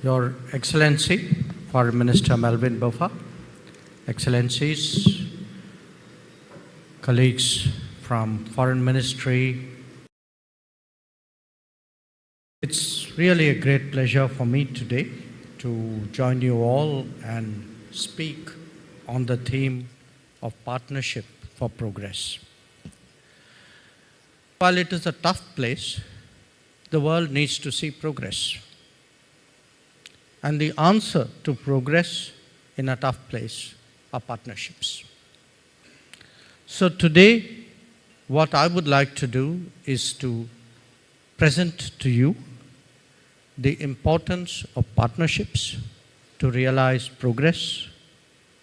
Your Excellency, Foreign Minister Melvin Boffa, Excellencies, colleagues from Foreign Ministry, it's really a great pleasure for me today to join you all and speak on the theme of partnership for progress. While it is a tough place, the world needs to see progress. And the answer to progress in a tough place are partnerships. So today, what I would like to do is to present to you the importance of partnerships to realize progress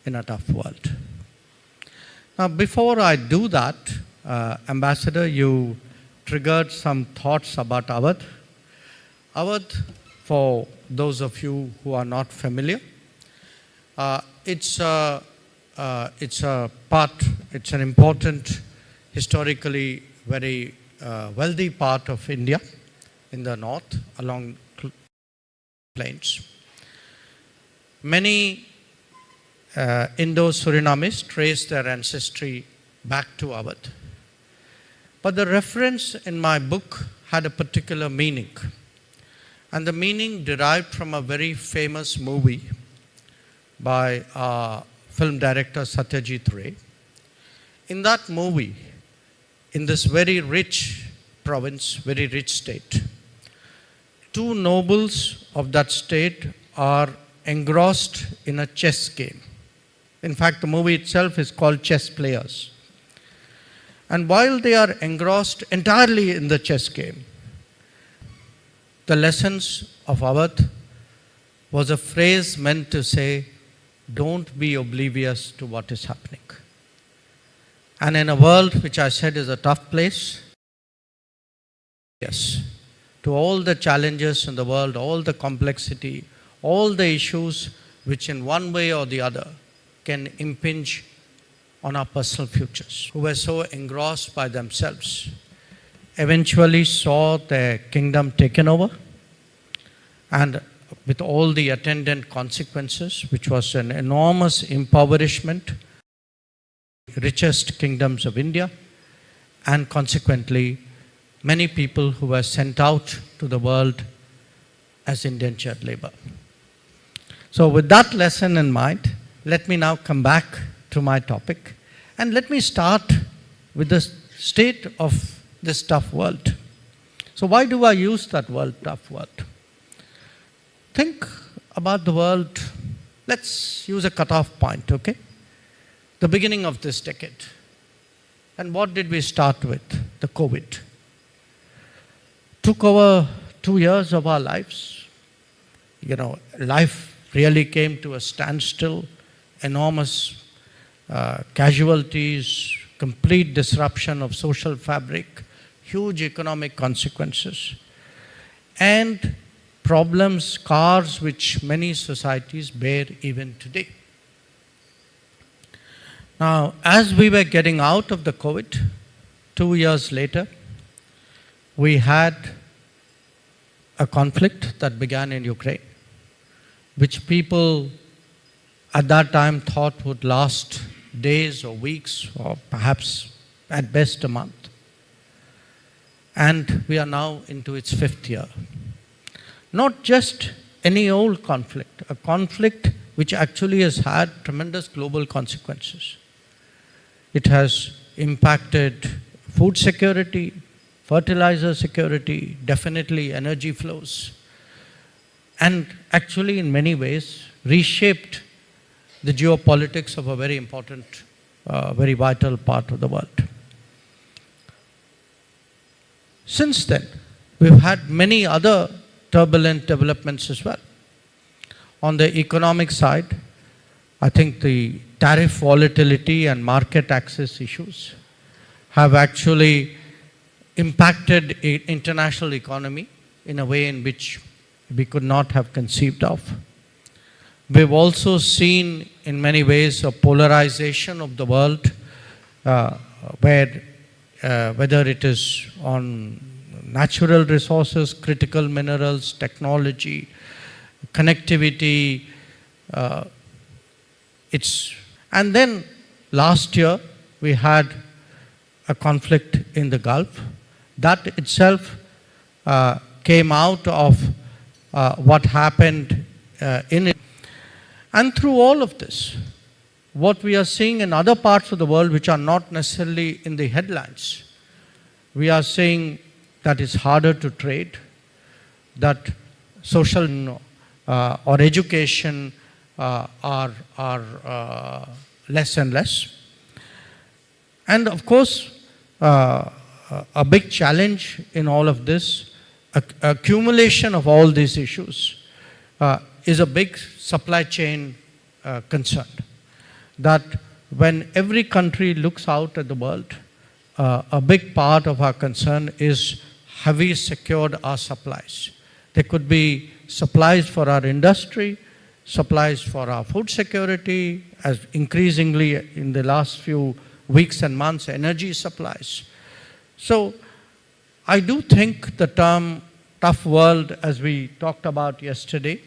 in a tough world. Now, before I do that, Ambassador, you triggered some thoughts about Awadh. Awadh, for those of you who are not familiar, it's an important, historically very wealthy part of India in the north along plains. Many Indo-Surinamese trace their ancestry back to Awadh. But the reference in my book had a particular meaning. And the meaning derived from a very famous movie by film director Satyajit Ray. In that movie, in this very rich province, very rich state, two nobles of that state are engrossed in a chess game. In fact, the movie itself is called Chess Players. And while they are engrossed entirely in the chess game, the lessons of Awadh was a phrase meant to say, don't be oblivious to what is happening. And in a world which I said is a tough place, yes, to all the challenges in the world, all the complexity, all the issues which in one way or the other can impinge on our personal futures, who were so engrossed by themselves, eventually saw their kingdom taken over, and with all the attendant consequences, which was an enormous impoverishment, richest kingdoms of India, and consequently many people who were sent out to the world as indentured labor. So with that lesson in mind, let me now come back to my topic, and let me start with the state of this tough world. So why do I use that word, tough world? Think about the world. Let's use a cutoff point, okay? The beginning of this decade. And what did we start with? The COVID. Took over 2 years of our lives. Life really came to a standstill. Enormous casualties, complete disruption of social fabric, huge economic consequences, and problems, scars which many societies bear even today. Now, as we were getting out of the COVID, 2 years later, we had a conflict that began in Ukraine, which people at that time thought would last days or weeks or perhaps at best a month. And we are now into its 5th year. Not just any old conflict, a conflict which actually has had tremendous global consequences. It has impacted food security, fertilizer security, definitely energy flows, and actually in many ways reshaped the geopolitics of a very important, very vital part of the world. Since then, we've had many other turbulent developments as well. On the economic side, I think the tariff volatility and market access issues have actually impacted the international economy in a way in which we could not have conceived of. We've also seen in many ways a polarization of the world where whether it is on natural resources, critical minerals, technology, connectivity, and then last year we had a conflict in the Gulf. That itself came out of what happened in it. And through all of this, what we are seeing in other parts of the world which are not necessarily in the headlines, we are seeing that it's harder to trade, that social or education are less and less. And of course, a big challenge in all of this, accumulation of all these issues, is a big supply chain concern. That when every country looks out at the world, a big part of our concern is, have we secured our supplies? There could be supplies for our industry, supplies for our food security, as increasingly in the last few weeks and months, energy supplies. So I do think the term tough world, as we talked about yesterday,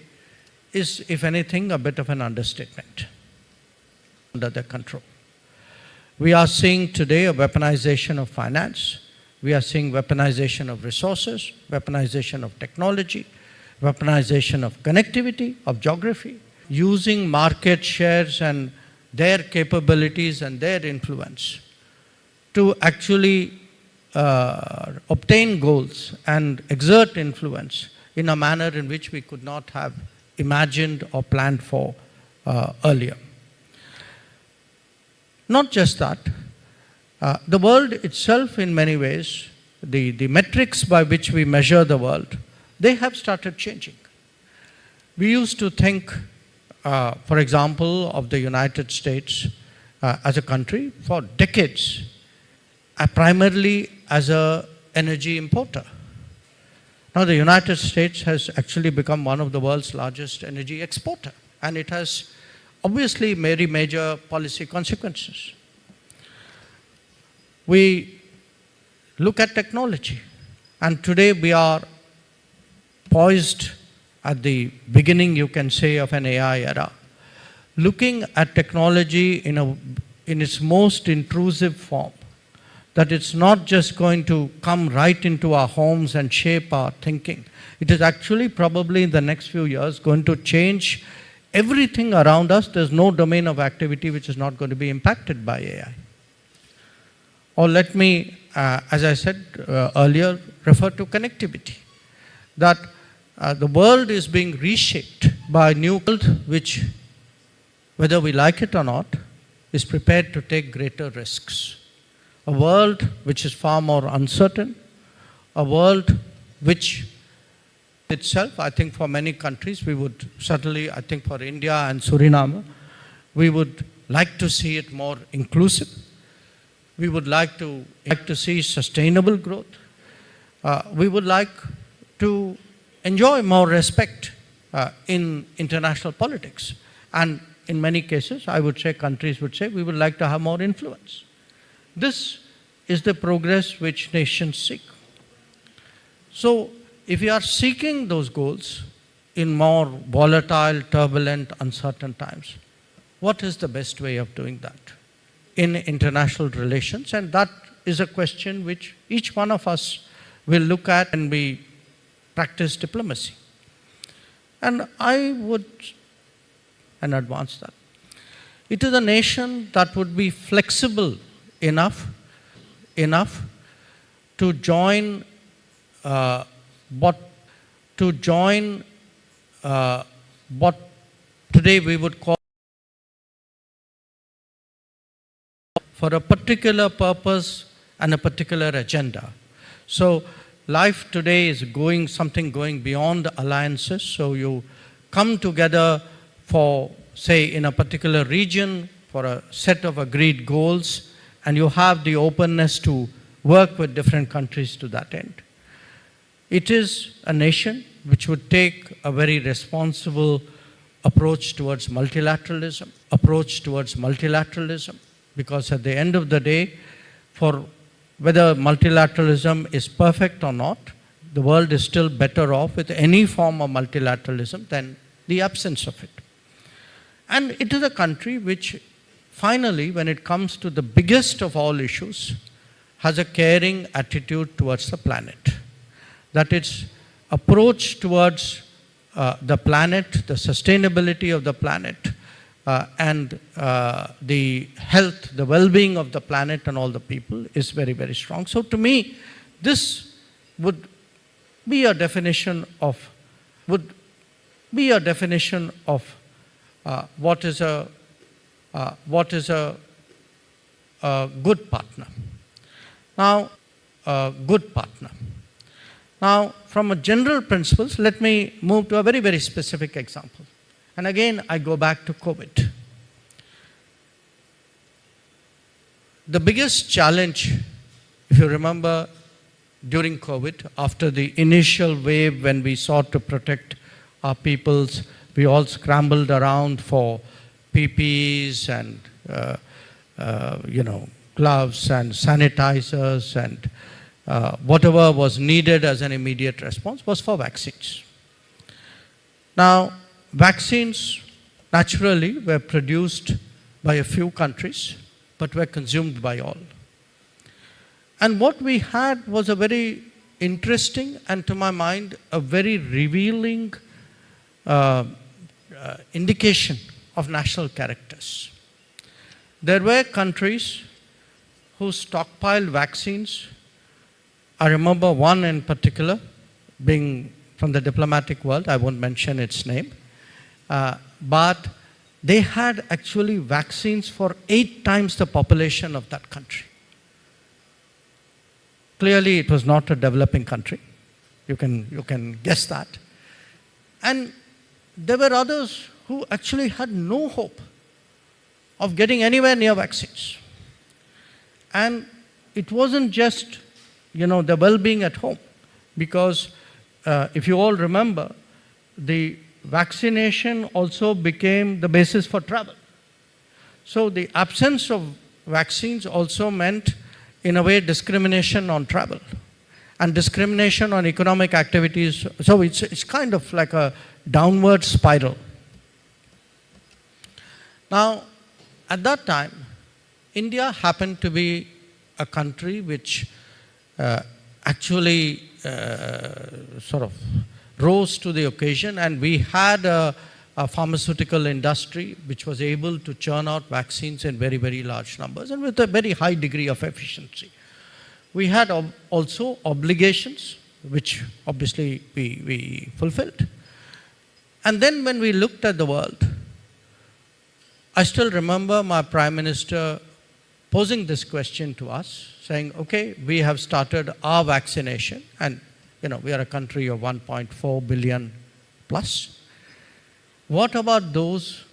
is, if anything, a bit of an understatement. Under their control. We are seeing today a weaponization of finance. We are seeing weaponization of resources, weaponization of technology, weaponization of connectivity, of geography, using market shares and their capabilities and their influence to actually obtain goals and exert influence in a manner in which we could not have imagined or planned for earlier. Not just that, the world itself in many ways, the metrics by which we measure the world, they have started changing. We used to think, for example, of the United States as a country for decades, primarily as an energy importer. Now the United States has actually become one of the world's largest energy exporter, and it has obviously very major policy consequences. We look at technology, and today we are poised at the beginning, you can say, of an AI era, looking at technology in its most intrusive form, that it's not just going to come right into our homes and shape our thinking. It is actually probably in the next few years going to change everything around us. There's no domain of activity which is not going to be impacted by AI. Or let me, as I said earlier, refer to connectivity. That the world is being reshaped by a new world which, whether we like it or not, is prepared to take greater risks. A world which is far more uncertain, a world which itself, I think for many countries, we would certainly, I think for India and Suriname, we would like to see it more inclusive. We would like to see sustainable growth. We would like to enjoy more respect in international politics. And in many cases, I would say, countries would say, we would like to have more influence. This is the progress which nations seek. So, if we are seeking those goals in more volatile, turbulent, uncertain times, what is the best way of doing that in international relations? And that is a question which each one of us will look at when we practice diplomacy. And I would advance that. It is a nation that would be flexible enough to join what today we would call for a particular purpose and a particular agenda. So life today is going beyond alliances. So you come together for, say, in a particular region for a set of agreed goals, and you have the openness to work with different countries to that end. It is a nation which would take a very responsible approach towards multilateralism, because at the end of the day, for whether multilateralism is perfect or not, the world is still better off with any form of multilateralism than the absence of it. And it is a country which finally, when it comes to the biggest of all issues, has a caring attitude towards the planet. That its approach towards the planet, the sustainability of the planet, and the health, the well-being of the planet and all the people is very, very strong. So to me, this would be a definition of what is a good partner. Now, good partner. Now, from a general principles, let me move to a very, very specific example. And again, I go back to COVID. The biggest challenge, if you remember, during COVID, after the initial wave when we sought to protect our peoples, we all scrambled around for PPEs and gloves and sanitizers and whatever was needed as an immediate response was for vaccines. Now, vaccines naturally were produced by a few countries, but were consumed by all. And what we had was a very interesting and, to my mind, a very revealing indication of national characters. There were countries who stockpiled vaccines. I remember one in particular, being from the diplomatic world, I won't mention its name, but they had actually vaccines for 8 times the population of that country. Clearly, it was not a developing country. You can guess that. And there were others who actually had no hope of getting anywhere near vaccines. And it wasn't just, the well-being at home, because if you all remember, the vaccination also became the basis for travel. So the absence of vaccines also meant, in a way, discrimination on travel and discrimination on economic activities. So it's kind of like a downward spiral. Now, at that time, India happened to be a country which actually sort of rose to the occasion, and we had a pharmaceutical industry which was able to churn out vaccines in very, very large numbers and with a very high degree of efficiency. We had also obligations, which obviously we fulfilled. And then when we looked at the world, I still remember my Prime Minister posing this question to us, saying, okay, we have started our vaccination, and we are a country of 1.4 billion plus. What about those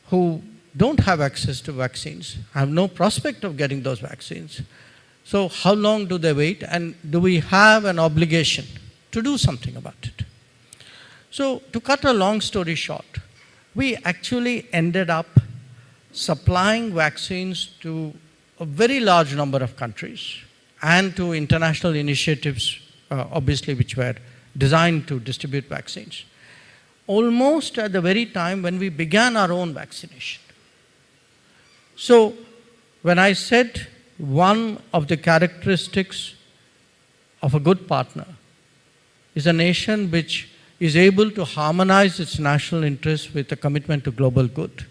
who don't have access to vaccines, have no prospect of getting those vaccines? So how long do they wait, and do we have an obligation to do something about it? So to cut a long story short, we actually ended up supplying vaccines to a very large number of countries and to international initiatives, obviously, which were designed to distribute vaccines, almost at the very time when we began our own vaccination. So when I said one of the characteristics of a good partner is a nation which is able to harmonize its national interests with a commitment to global good,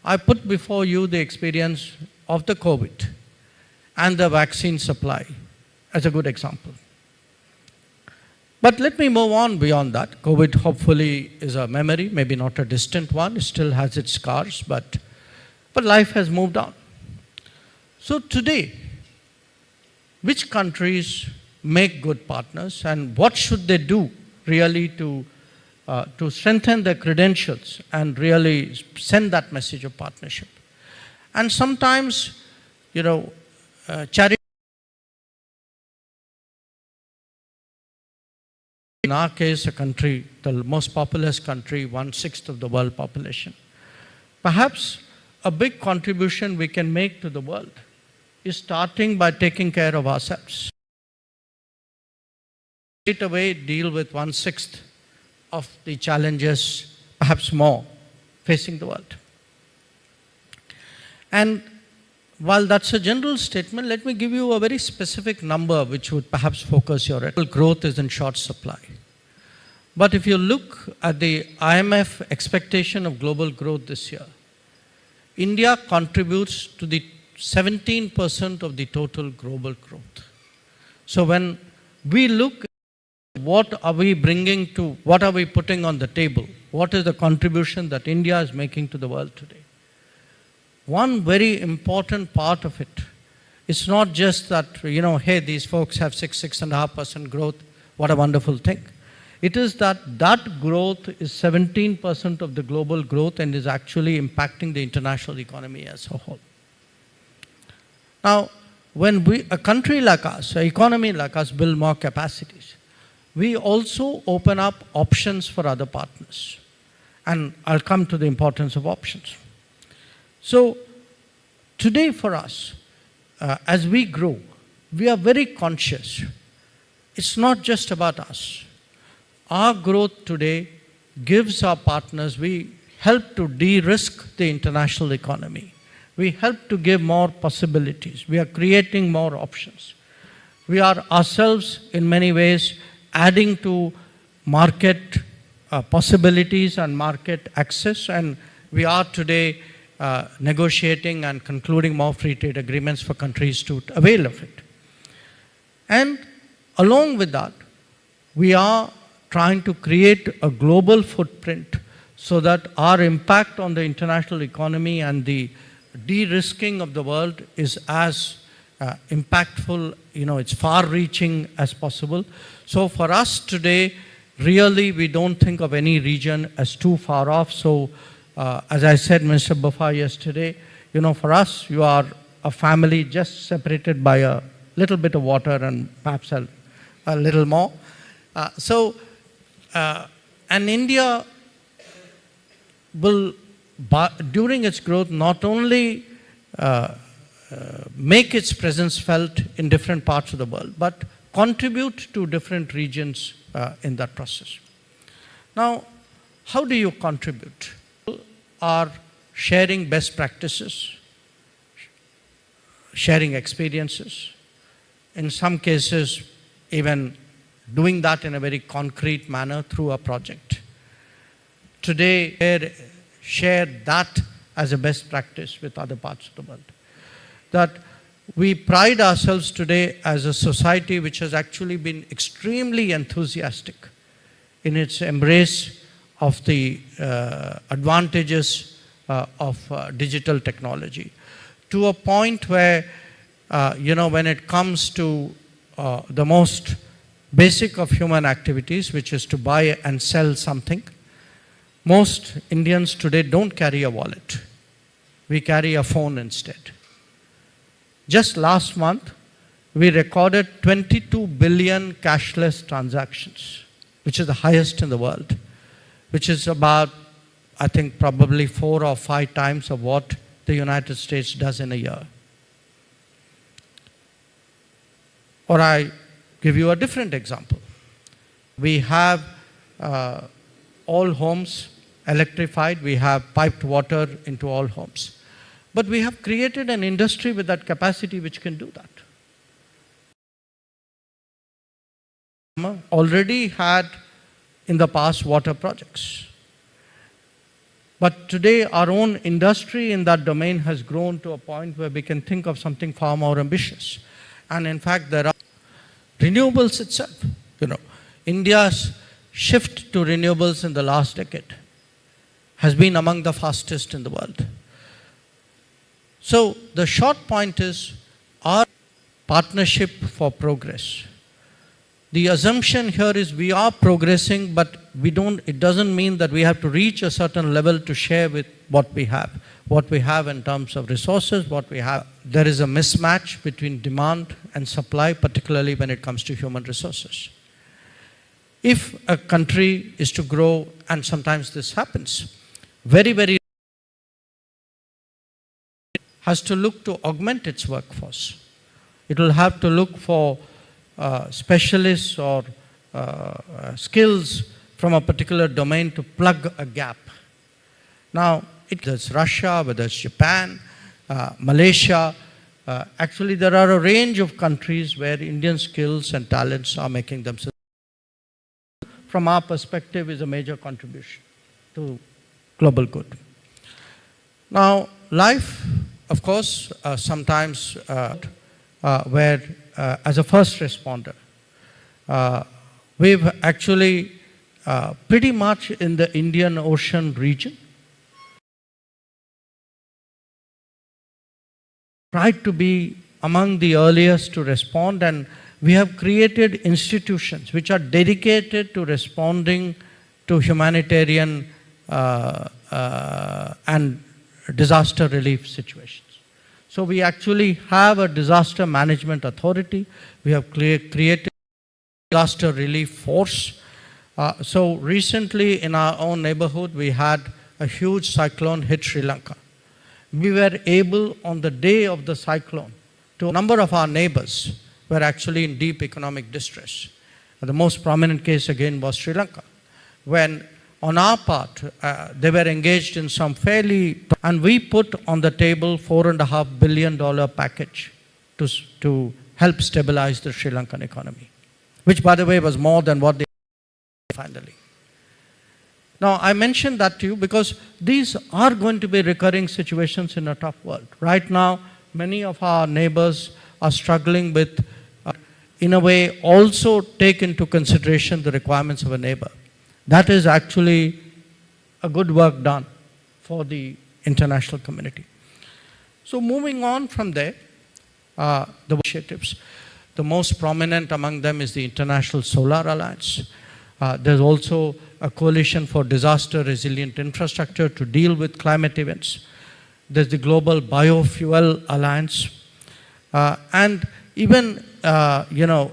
I put before you the experience of the COVID and the vaccine supply as a good example. But let me move on beyond that. COVID hopefully is a memory, maybe not a distant one. It still has its scars, but life has moved on. So today, which countries make good partners, and what should they do really to strengthen their credentials and really send that message of partnership? And sometimes, charity. In our case, a country, the most populous country, 1/6 of the world population. Perhaps a big contribution we can make to the world is starting by taking care of ourselves. Straight away deal with 1/6 of the challenges, perhaps more, facing the world. And while that's a general statement, let me give you a very specific number which would perhaps focus your attention. Growth is in short supply. But if you look at the IMF expectation of global growth this year, India contributes to the 17% of the total global growth. So when we look at what are we bringing to, what are we putting on the table, what is the contribution that India is making to the world today? One very important part of it, it's not just that, hey, these folks have 6.5% growth, what a wonderful thing. It is that that growth is 17% of the global growth and is actually impacting the international economy as a whole. Now, when a country like us, an economy like us, build more capacities, we also open up options for other partners. And I'll come to the importance of options. So, today for us, as we grow, we are very conscious. It's not just about us. Our growth today gives our partners, we help to de-risk the international economy. We help to give more possibilities. We are creating more options. We are ourselves, in many ways, adding to market possibilities and market access, and we are today negotiating and concluding more free trade agreements for countries to avail of it. And along with that, we are trying to create a global footprint so that our impact on the international economy and the de-risking of the world is as impactful, it's far-reaching as possible. So for us today, really we don't think of any region as too far off. So as I said, Mr. Buffar yesterday, for us, you are a family just separated by a little bit of water and perhaps a little more. And India will, during its growth, not only make its presence felt in different parts of the world, but contribute to different regions in that process. Now, how do you contribute? Are sharing best practices, sharing experiences, in some cases even doing that in a very concrete manner through a project. Today, share that as a best practice with other parts of the world. That we pride ourselves today as a society which has actually been extremely enthusiastic in its embrace of the advantages of digital technology, to a point where, when it comes to the most basic of human activities, which is to buy and sell something, most Indians today don't carry a wallet. We carry a phone instead. Just last month, we recorded 22 billion cashless transactions, which is the highest in the world, which is about, I think, probably 4 or 5 times of what the United States does in a year. Or I give you a different example. We have all homes electrified. We have piped water into all homes. But we have created an industry with that capacity which can do that. Already had in the past water projects. But today our own industry in that domain has grown to a point where we can think of something far more ambitious. And in fact, there are renewables itself. India's shift to renewables in the last decade has been among the fastest in the world. So the short point is our partnership for progress. The assumption here is we are progressing, but it doesn't mean that we have to reach a certain level to share with what we have in terms of resources, what we have. There is a mismatch between demand and supply, particularly when it comes to human resources. If a country is to grow, and sometimes this happens, very has to look to augment its workforce. It will have to look for specialists or skills from a particular domain to plug a gap. Now, whether it's Russia, whether it's Japan, Malaysia, actually there are a range of countries where Indian skills and talents are making themselves, from our perspective, is a major contribution to global good. Now, life, of course, sometimes where as a first responder, we've actually pretty much in the Indian Ocean region tried to be among the earliest to respond, and we have created institutions which are dedicated to responding to humanitarian and disaster relief situations. So we actually have a disaster management authority. We have created a disaster relief force. So recently in our own neighborhood, we had a huge cyclone hit Sri Lanka. We were able, on the day of the cyclone, to a number of our neighbors were actually in deep economic distress. The most prominent case again was Sri Lanka, when on our part, they were engaged in some and we put on the table $4.5 billion package to help stabilize the Sri Lankan economy, which by the way was more than what they finally. Now, I mentioned that to you because these are going to be recurring situations in a tough world. Right now, many of our neighbors are struggling with, in a way, also take into consideration the requirements of a neighbor. That is actually a good work done for the international community. So moving on from there, the initiatives, the most prominent among them is the International Solar Alliance. There's also a coalition for disaster resilient infrastructure to deal with climate events. There's the Global Biofuel Alliance. And even,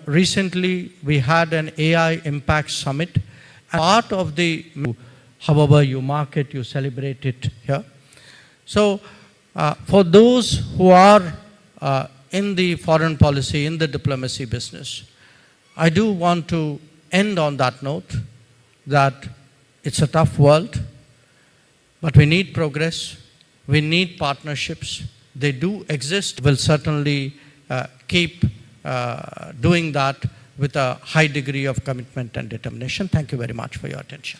recently we had an AI Impact Summit. Part of the, however you mark it, you celebrate it here. So for those who are in the foreign policy, in the diplomacy business, I do want to end on that note that it's a tough world, but we need progress, we need partnerships. They do exist. We'll certainly keep doing that with a high degree of commitment and determination. Thank you very much for your attention.